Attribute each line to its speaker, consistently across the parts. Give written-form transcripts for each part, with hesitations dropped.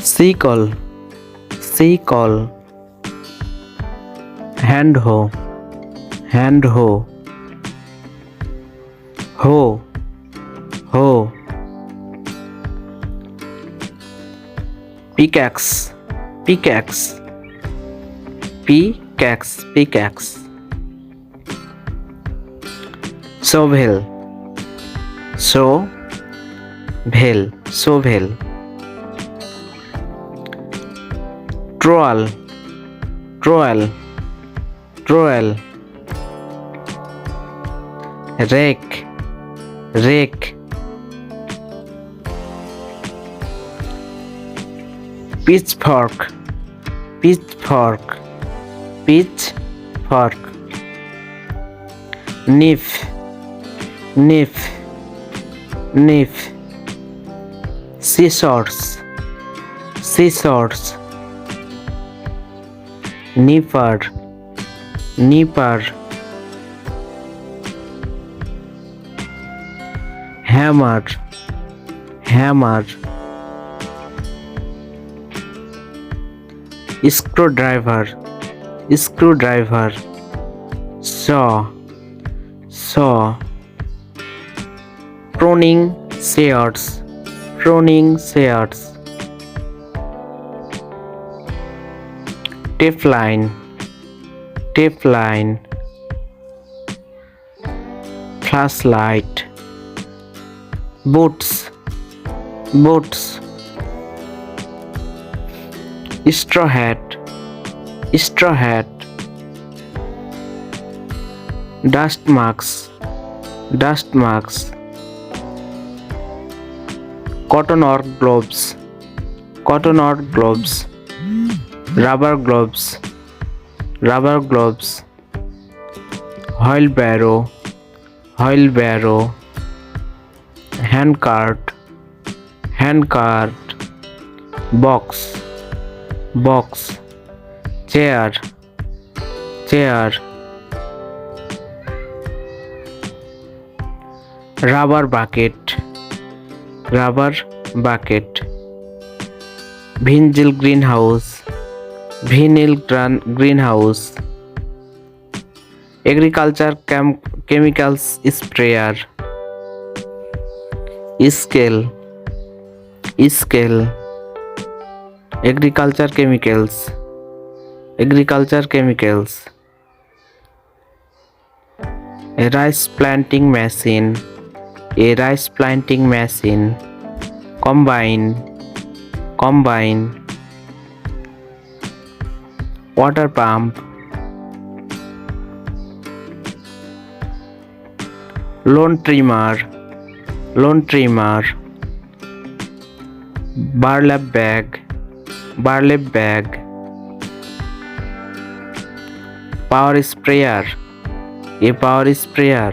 Speaker 1: sickle, sickle, hand hoe, hand hoe, hoe, hoe, pickaxe, pickaxe, pickaxe, pickaxe, shovel, shovel, shovel, trowel, trowel, trowel, rake, rake, pitchfork, pitchfork, pitchfork, knife, knife, knife, scissors, scissors, nipper, nipper, hammer, hammer, screwdriver, screwdriver, saw, saw, pruning shears, pruning shears, tape line, tape line, flashlight, boots, boots, straw hat, straw hat, dust marks, dust marks, cotton or gloves, cotton or gloves, rubber gloves, rubber gloves, wheelbarrow, wheelbarrow, handcart, handcart, box, box, chair, chair, rubber bucket, rubber bucket, vinyl greenhouse, vinyl greenhouse, agriculture chemicals sprayer, scale, scale, agriculture chemicals, agriculture chemicals, a rice planting machine, a rice planting machine, combine, combine, water pump, lawn trimmer, lawn trimmer, burlap bag, burlap bag, power sprayer, a power sprayer,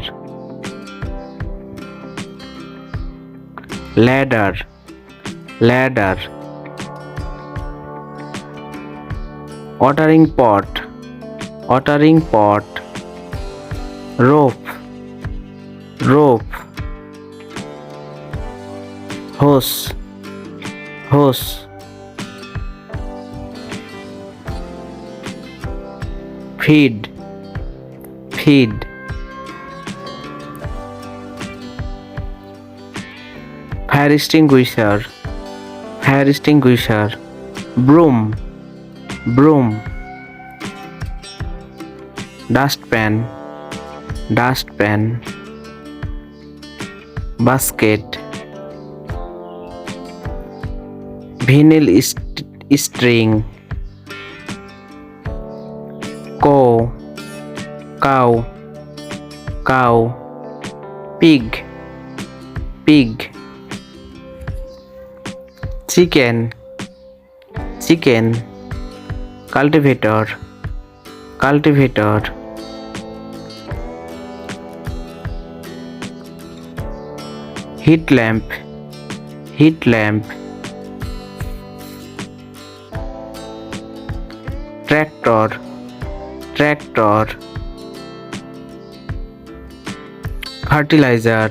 Speaker 1: ladder, ladder, watering pot, watering pot, rope, rope, hose, hose, feed, feed, fire extinguisher, fire extinguisher, broom, broom, dustpan, dustpan, basket, vinyl string, cow, cow, cow, pig, pig, chicken, chicken, cultivator, cultivator, heat lamp, heat lamp, tractor, tractor, fertilizer,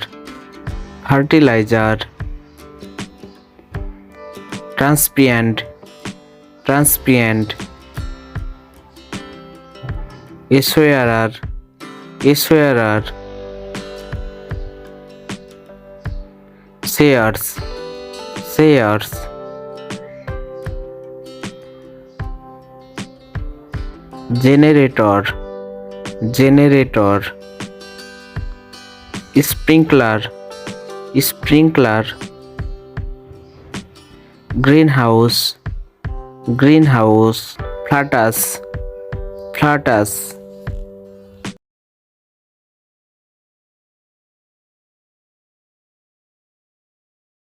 Speaker 1: fertilizer, transparent, ট্রান্সপিয়েন্ট, এসওয়ারার, এসওয়ারার, shares, shares, generator, generator, sprinkler, sprinkler, greenhouse, greenhouse, ফ্ল্যাটাস, ফ্ল্যাটাস,